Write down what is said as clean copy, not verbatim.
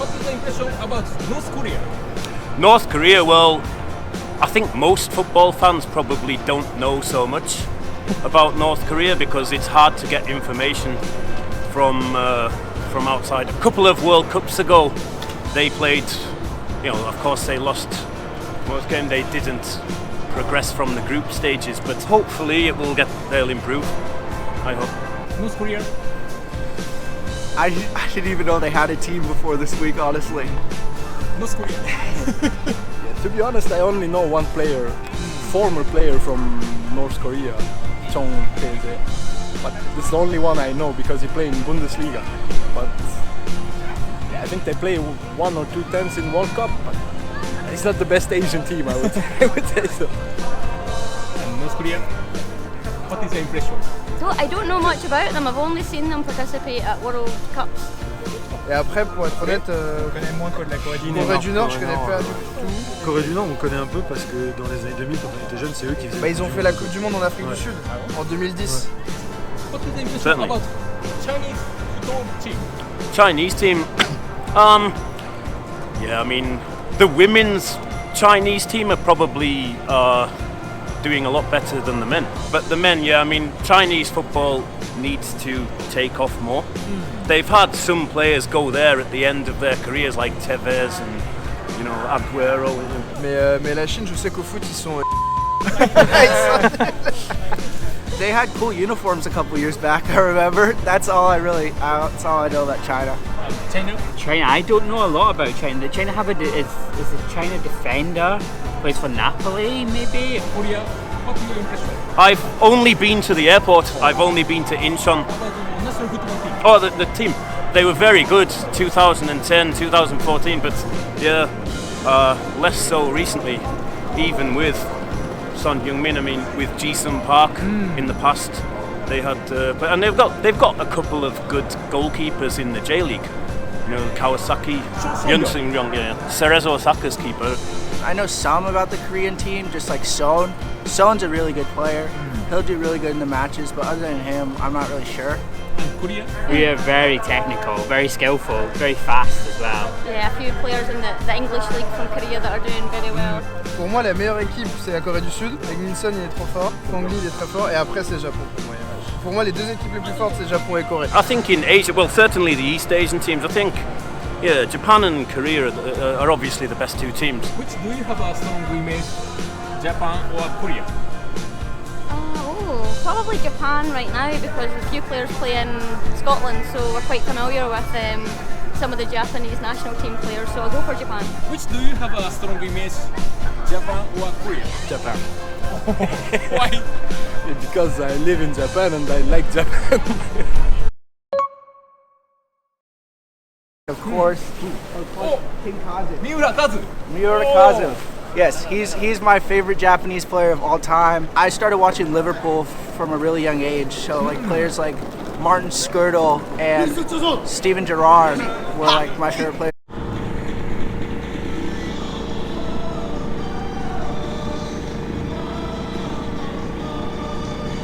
What is the impression about North Korea? North Korea, well, I think most football fans probably don't know so much about North Korea because it's hard to get information from outside. A couple of World Cups ago, they played, of course they lost most game. They didn't progress from the group stages, but hopefully they'll improve. I hope. North Korea? I didn't even know they had a team before this week, honestly. North Korea. To be honest, I only know one player, former player from North Korea, Chong Tae-jae. But this is the only one I know because he played in Bundesliga. But I think they play 1 or 2 times in World Cup. But it's not the best Asian team, I would say so. And North Korea? What is the impression? I don't know much about them. I've only seen them participate at World Cups. Et après, pour être honnête, Je connais moins que de la Corée du Nord. Corée du Nord, je connais pas du tout. Corée du Nord, on connaît un peu parce que dans les années 2000, quand on était jeunes, c'est eux qui faisaient. Bah, ils ont fait la Coupe du Monde en Afrique du Sud en 2010. What is the impression Certainly. about Chinese football team? Chinese team, yeah, I mean, the women's Chinese team are probably doing a lot better than the men. But the men, yeah, I mean, Chinese football needs to take off more. They've had some players go there at the end of their careers, like Tevez and, Aguero. Mais la Chine, je sais qu'au foot, ils sont. They had cool uniforms a couple years back, I remember. That's all I know about China. China? China, I don't know a lot about China. China have is a China defender, plays for Napoli maybe. Korea? What is your impression? I've only been to the airport. I've only been to Incheon. About the national football team? Oh, the team. They were very good 2010, 2014, but yeah, less so recently, even with Son Heung-min. I mean, with Ji-sung Park in the past, they had, and they've got a couple of good goalkeepers in the J League. Kawasaki, Yun Sung-ryong, yeah, Cerezo Osaka's keeper. I know some about the Korean team, just like Son. Son's a really good player. He'll do really good in the matches, but other than him, I'm not really sure. And Korea? We are very technical, very skillful, very fast as well. Yeah, a few players in the English league from Korea that are doing very well. Pour moi, la meilleure équipe, c'est la Corée du Sud. Egminson, il est trop fort. Fongli, il est très fort. Et après, c'est Japon. Pour moi, les deux équipes les plus fortes, c'est Japon et Corée. I think in Asia, well, certainly the East Asian teams. I think, yeah, Japan and Korea are obviously the best 2 teams. Which do you have a strong image? Japan or Korea? Probably Japan right now because a few players play in Scotland, so we're quite familiar with some of the Japanese national team players, so I'll go for Japan. Which do you have a strong image? Japan or Korea? Japan. Why? Because I live in Japan and I like Japan. Of course. Miura Kazu. Miura Kazu. Yes, he's my favorite Japanese player of all time. I started watching Liverpool from a really young age, so like players like Martin Skirtle and Steven Gerrard were like my favorite players.